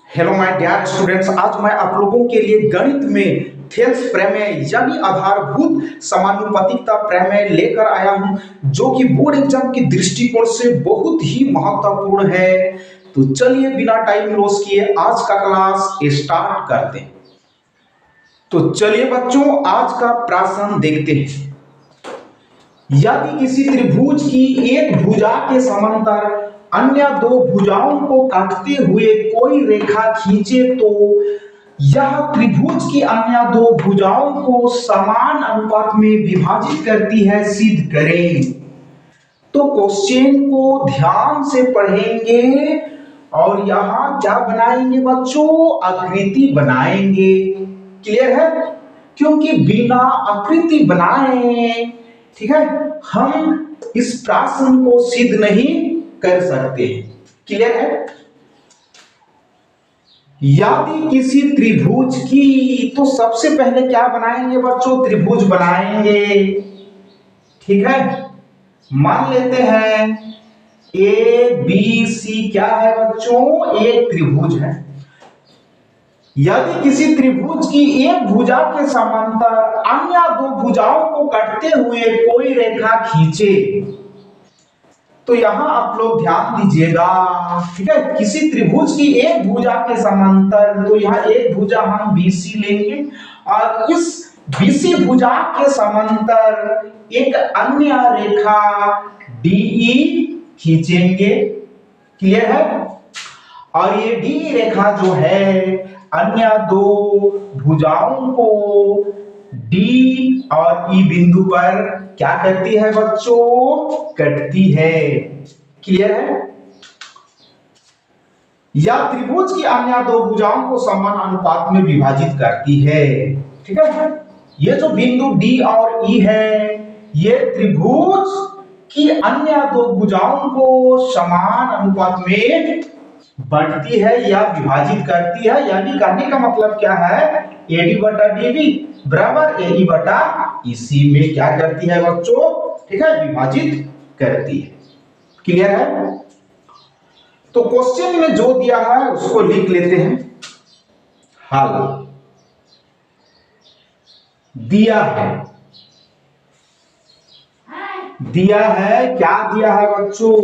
Hello my dear students, आज मैं आप लोगों के लिए गणित में थेल्स प्रमेय यानी आधारभूत समानुपातिकता प्रमेय लेकर आया हूं, जो कि बोर्ड एग्जाम के दृष्टिकोण से बहुत ही महत्वपूर्ण है। तो चलिए बिना टाइम लॉस किए आज का क्लास स्टार्ट करते हैं। तो चलिए बच्चों, आज का प्रश्न देखते हैं। यदि किसी त्रिभुज की एक भुजा के समांतर अन्य दो भुजाओं को काटते हुए कोई रेखा खींचे तो यह त्रिभुज की अन्य दो भुजाओं को समान अनुपात में विभाजित करती है, सिद्ध करें। तो क्वेश्चन को ध्यान से पढ़ेंगे और यहां क्या बनाएंगे बच्चों, आकृति बनाएंगे। क्लियर है? क्योंकि बिना आकृति बनाए, ठीक है, हम इस प्रश्न को सिद्ध नहीं कर सकते। क्लियर है? यदि किसी त्रिभुज की, तो सबसे पहले क्या बनाएंगे बच्चों, त्रिभुज बनाएंगे। ठीक है, मान लेते हैं ए बी सी क्या है बच्चों, एक त्रिभुज है। यदि किसी त्रिभुज की एक भुजा के समांतर अन्य दो भुजाओं को काटते हुए कोई रेखा खींचे, तो यहां आप लोग ध्यान दीजिएगा। ठीक है, किसी त्रिभुज की एक भुजा के समांतर, तो यहां एक भुजा हम BC लेंगे और इस BC भुजा के समांतर एक अन्य रेखा DE खींचेंगे। क्लियर है? और ये DE रेखा जो है अन्य दो भुजाओं को D और E बिंदु पर क्या करती है बच्चों, कटती है। क्लियर है? या त्रिभुज की अन्य दो भुजाओं को समान अनुपात में विभाजित करती है। ठीक है, ये जो बिंदु D और E है, ये त्रिभुज की अन्य दो भुजाओं को समान अनुपात में बांटती है या विभाजित करती है। यानी कहने का मतलब क्या है, AD बटा DB बराबर AE बटा EC में क्या करती है बच्चों, ठीक है, विभाजित करती है। क्लियर है? तो क्वेश्चन में जो दिया है उसको लिख लेते हैं। हल दिया है क्या दिया है बच्चों,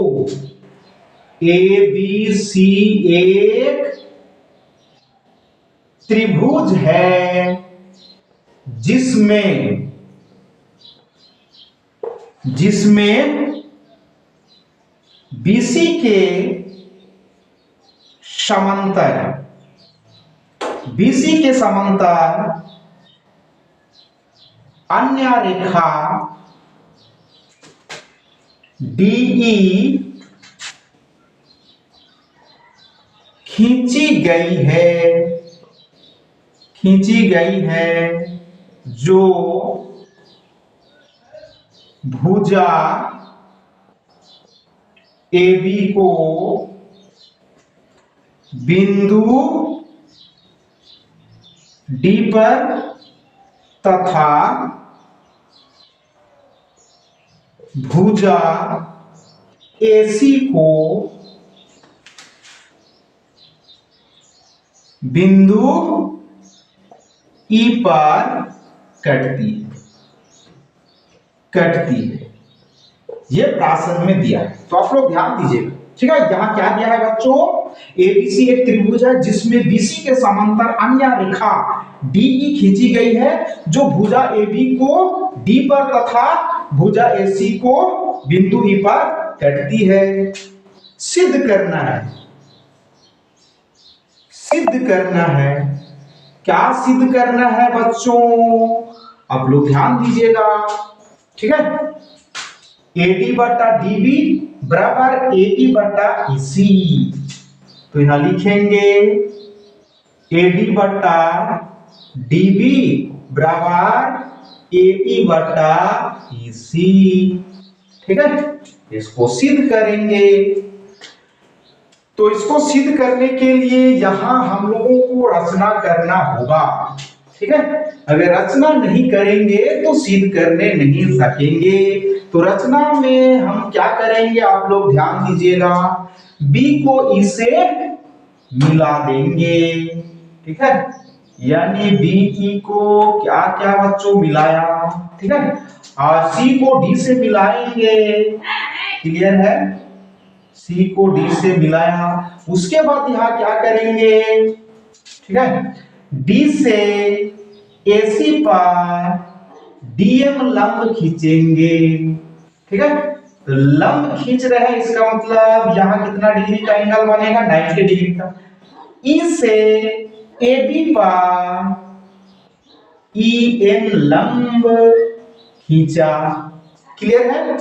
ABC एक त्रिभुज है जिसमें BC के समांतर अन्य रेखा DE खींची गई है जो भुजा AB को बिंदु D पर तथा भुजा AC को बिंदु E पर कटती है। ये प्रश्न में दिया है, तो आप लोग ध्यान दीजिएगा। ठीक है, यहां क्या दिया है बच्चों, ABC एक त्रिभुज है जिसमें BC के समांतर अन्य रेखा DE खींची गई है जो भुजा AB को D पर तथा भुजा AC को बिंदु E पर कटती है। सिद्ध करना है। क्या सिद्ध करना है बच्चों, आप लोग ध्यान दीजिएगा। ठीक है, AD बटा DB बराबर AE बटा EC। तो यहां लिखेंगे AD बटा DB बराबर AE बटा EC। ठीक है, इसको सिद्ध करेंगे। तो इसको सिद्ध करने के लिए यहां हम लोगों को रचना करना होगा। ठीक है, अगर रचना नहीं करेंगे तो सिद्ध करने नहीं सकेंगे। तो रचना में हम क्या करेंगे, आप लोग ध्यान दीजिएगा। B को E से मिला देंगे। ठीक है, यानी बीई को क्या क्या बच्चों मिलाया। ठीक है, और सी को डी से मिलाएंगे। क्लियर है, सी को डी से मिलाया। उसके बाद यहां क्या करेंगे, ठीक है, डी से एसी पर डीएम लंब खींचेंगे। ठीक है, तो लंब खींच रहे हैं, इसका मतलब यहां कितना डिग्री का एंगल बनेगा, 90 डिग्री का। ई से एबी पर ईएन लंब खींचा। क्लियर है,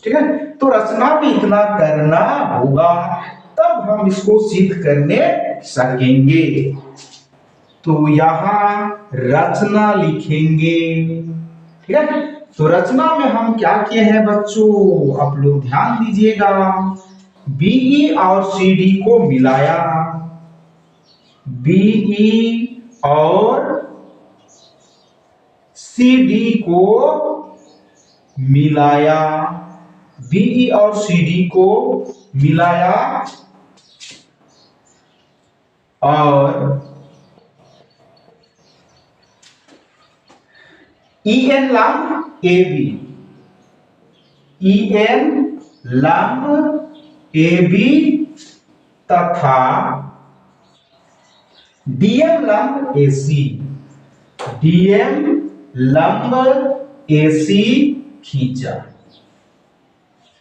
ठीक है, तो रचना भी इतना करना होगा, तब हम इसको सिद्ध करने सकेंगे। तो यहां रचना लिखेंगे। ठीक है, तो रचना में हम क्या किए हैं बच्चों, आप लोग ध्यान दीजिएगा। बीई और सीडी को मिलाया, बीई और सीडी को मिलाया, बीई और सीडी को मिलाया और ईएन लंब एबी, ईएन लंब एबी तथा डीएम लंब एसी, डीएम लंब एसी खींचा।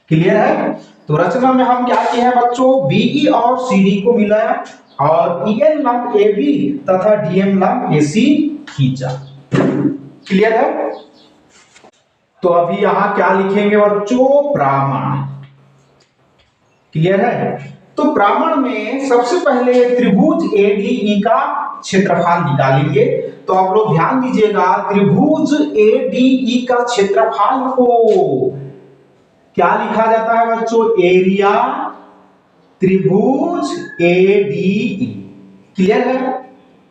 क्लियर है, तो रचना में हम क्या किए हैं बच्चों, बीई और सीडी को मिलाया और ईएन लंब एबी तथा डीएम लंब एसी खींचा। क्लियर है, तो अभी यहां क्या लिखेंगे बच्चों, प्रमाण। क्लियर है, तो प्रमाण में सबसे पहले त्रिभुज एडीई का क्षेत्रफल निकालेंगे। तो आप लोग ध्यान दीजिएगा, त्रिभुज एडीई का क्षेत्रफल को क्या लिखा जाता है बच्चों, एरिया त्रिभुज एडीई। क्लियर है,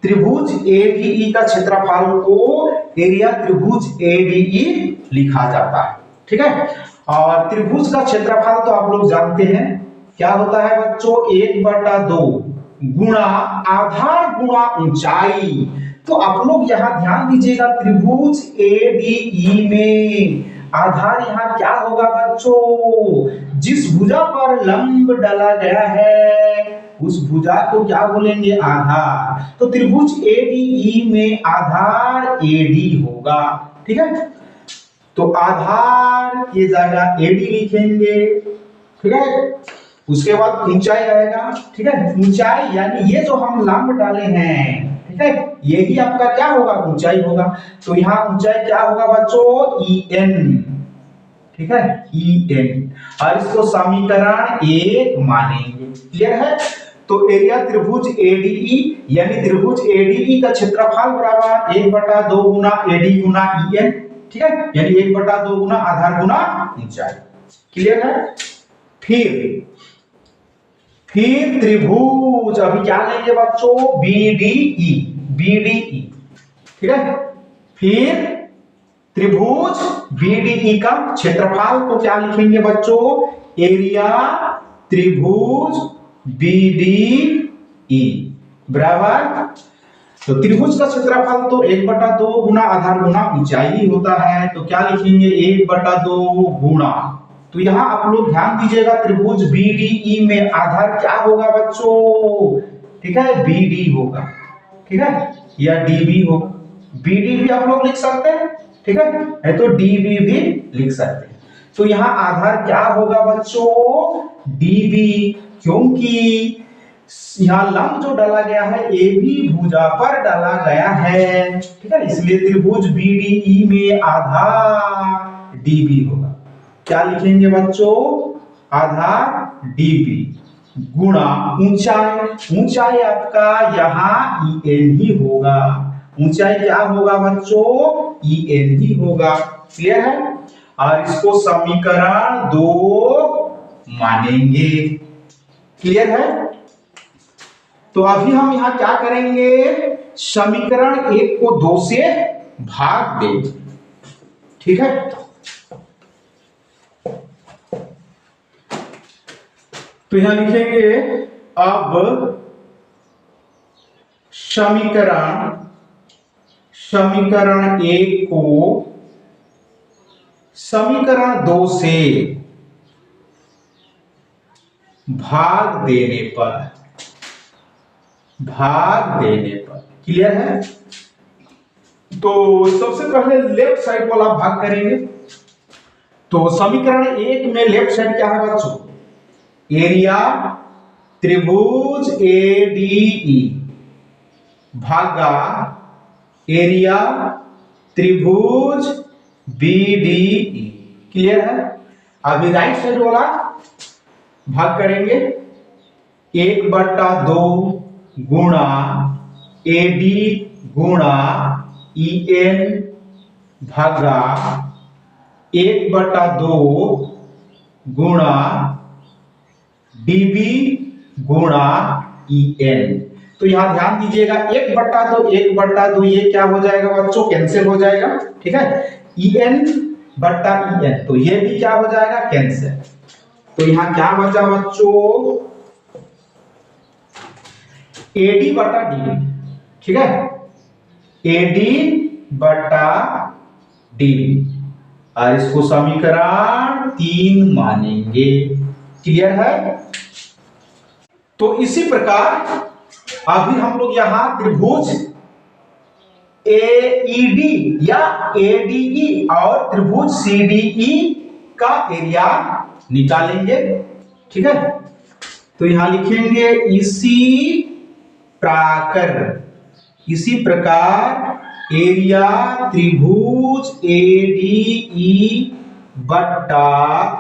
त्रिभुज एडीई का क्षेत्रफल को एरिया त्रिभुज एडीई लिखा जाता है। ठीक है, और त्रिभुज का क्षेत्रफल तो आप लोग जानते हैं क्या होता है बच्चों, 1/2 गुणा आधार गुणा ऊंचाई। तो आप लोग यहां ध्यान दीजिएगा, त्रिभुज एडीई में आधार यहां क्या होगा बच्चों, जिस भुजा पर लंब डाला गया है उस भुजा को क्या बोलेंगे, आधार। तो त्रिभुज एडीई में आधार एडी होगा। ठीक है, तो आधार की जगह एडी लिखेंगे। ठीक है, उसके बाद ऊंचाई आएगा। ठीक है, ऊंचाई यानी ये जो हम लंब डाले हैं, ठीक है, यही आपका क्या होगा, ऊंचाई होगा। तो यहाँ ऊंचाई क्या होगा बच्चों, ईएन। ठीक है, ईएन, और इसको समीकरण 1 मानेंगे। क्लियर है, तो एरिया त्रिभुज एडीई यानी त्रिभुज एडीई का क्षेत्रफल बराबर 1/2 गुना एडी गुना ईएन। ठीक है, यानी 1/2 गुना आधार गुना ऊंचाई। क्लियर है, फिर त्रिभुज अभी क्या लेंगे बच्चों, बीडीई, बीडीई। ठीक है, फिर त्रिभुज बीडीई का क्षेत्रफल को क्या लिखेंगे बच्चों, एरिया त्रिभुज बीडीई बराबर, तो त्रिभुज का क्षेत्रफल तो 1/2 गुना आधार गुना ऊंचाई होता है। तो क्या लिखेंगे, 1/2 गुणा, तो यहां आप लोग ध्यान दीजिएगा, त्रिभुज बीडीई में आधार क्या होगा बच्चों, ठीक है, बीडी होगा। ठीक है, या डीबी होगा, बीडी भी आप लोग लिख सकते हैं। ठीक है, तो डीबी भी लिख सकते हैं। तो यहां आधार क्या होगा बच्चों, डीबी, क्योंकि यहां लंब जो डाला गया है एबी भुजा पर डाला गया है। ठीक है, इसलिए त्रिभुज बीडीई में आधार डीबी होगा। क्या लिखेंगे बच्चों, आधार डीबी गुणा ऊंचाई, ऊंचाई आपका यहां ईएन ही होगा। ऊंचाई क्या होगा बच्चों, ईएन ही होगा। क्लियर है, और इसको समीकरण 2 मानेंगे। क्लियर है, तो अभी हम यहां क्या करेंगे, समीकरण 1 को 2 से भाग देंगे। ठीक है, तो यहां लिखेंगे, अब समीकरण समीकरण 1 को समीकरण 2 से भाग देने पर क्लियर है। तो सबसे पहले लेफ्ट साइड वाला भाग करेंगे। तो समीकरण 1 में लेफ्ट साइड क्या है बच्चों? एरिया त्रिभुज ADE भागा एरिया त्रिभुज BDE। क्लियर है। अभी राइट साइड वाला भाग करेंगे 1/2 गुणा AD गुणा EN भागा 1/2 गुणा DB गुणा EN। तो यहां ध्यान दीजिएगा 1/2 ये क्या हो जाएगा बच्चों? कैंसिल हो जाएगा। ठीक है। EN/EN तो ये भी क्या हो जाएगा? कैंसिल। तो यहां क्या बचा बच्चों? AD/DB। ठीक है। AD/DB और इसको समीकरण 3 मानेंगे। क्लियर है। तो इसी प्रकार अभी हम लोग यहां त्रिभुज AED या ADE और त्रिभुज CDE का एरिया निकालेंगे। ठीक है। तो यहां लिखेंगे इसी प्रकार एरिया त्रिभुज ADE बट्टा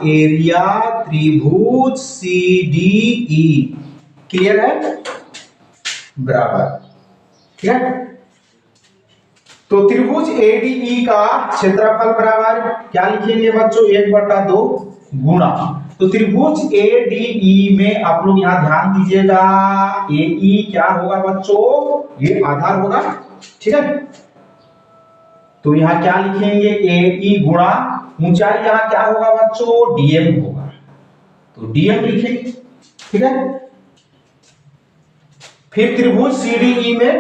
एरिया त्रिभुज CDE। क्लियर है। बराबर। ठीक है। तो त्रिभुज ADE का क्षेत्रफल बराबर क्या लिखेंगे बच्चों? 1/2 गुणा। तो त्रिभुज ADE में आप लोग यहां ध्यान दीजिएगा AE क्या होगा बच्चों? ये आधार होगा। ठीक है। तो यहां क्या लिखेंगे? AE गुणा ऊंचाई यहां क्या होगा बच्चों? DM होगा। तो DM लिखेंगे। ठीक है। फिर त्रिभुज CDE में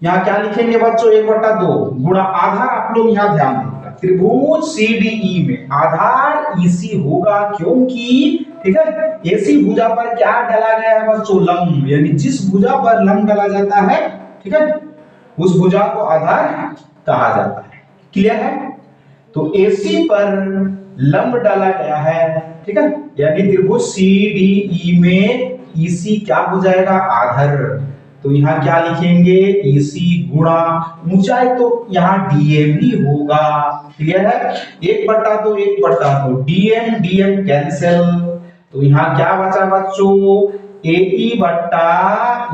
यहां क्या लिखेंगे बच्चों? 1/2 गुणा आधार आप लोग यहां ध्यान दीजिएगा त्रिभुज CDE में आधार EC होगा क्योंकि ठीक है AC भुजा पर क्या डाला गया है बच्चों? लंब। यानी जिस भुजा पर लंब डाला जाता है ठीक है उस भुजा को आधार कहा जाता है। क्लियर है। तो AC पर लंब डाला गया है। ठीक है। यानी त्रिभुज CDE में EC क्या हो जाएगा? आधार। तो यहां क्या लिखेंगे? EC गुणा ऊंचाई तो यहां DM ही होगा। क्लियर है। 1/2 DM कैंसिल। तो यहां क्या बचा बच्चों? AE बट्टा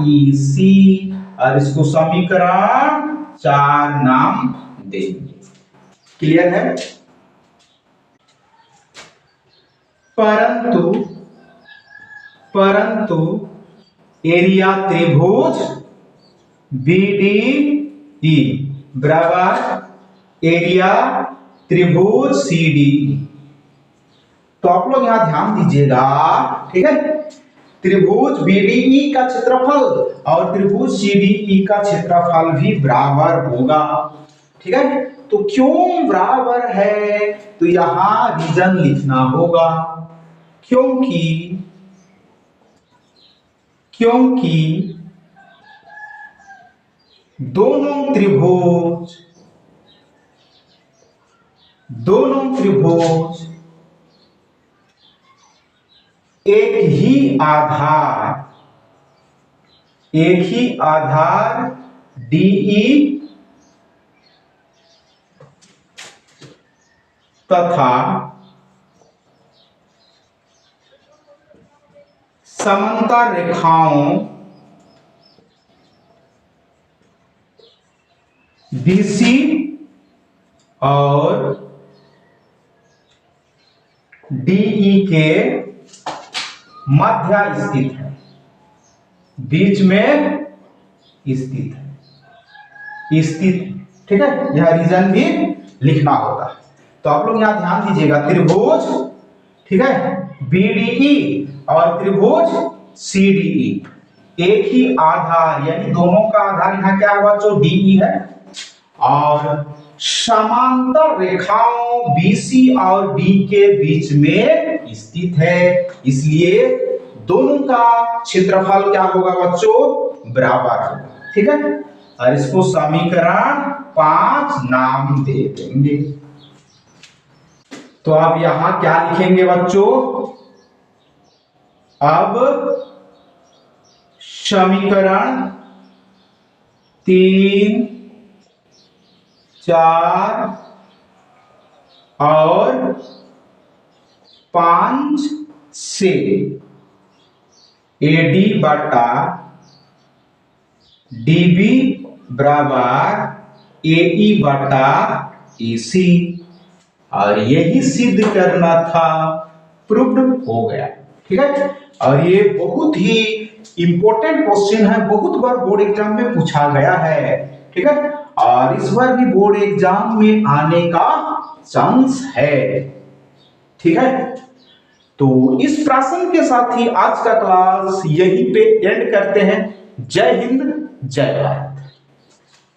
EC और इसको समीकरण 4 नाम देंगे। क्लियर है। परंतु एरिया त्रिभुज BDE बराबर एरिया त्रिभुज CDE। तो आप लोग यहां ध्यान दीजिएगा। ठीक है। त्रिभुज BDE का क्षेत्रफल और त्रिभुज CDE का क्षेत्रफल भी बराबर होगा। ठीक है। तो क्यों बराबर है? तो यहां रीजन लिखना होगा। क्योंकि दोनों त्रिभुज एक ही आधार DE तथा समांतर रेखाओं BC और DE के मध्य स्थित है। बीच में स्थित है। ठीक है। यह रीजन भी लिखना होगा। तो आप लोग यहां ध्यान दीजिएगा त्रिभुज ठीक है BDE और त्रिभुज CDE एक ही आधार, यानी दोनों का आधार यहाँ क्या है बच्चों, डी है। और समांतर रेखाओं BC और D के बीच में स्थित है, इसलिए दोनों का क्षेत्रफल क्या होगा बच्चों, बराबर होगा। ठीक है, और इसको समीकरण 5 नाम दे देंगे। तो अब यहां क्या लिखेंगे बच्चों, अब समीकरण 3, 4 और 5 से AD बटा DB बराबर AE बटा AC, और यही सिद्ध करना था, प्रूव्ड हो गया। ठीक है, और ये बहुत ही इंपॉर्टेंट क्वेश्चन है, बहुत बार बोर्ड एग्जाम में पूछा गया है। ठीक है, और इस बार भी बोर्ड एग्जाम में आने का चांस है। ठीक है, तो इस प्रश्न के साथ ही आज का क्लास यहीं पे एंड करते हैं। जय हिंद, जय भारत।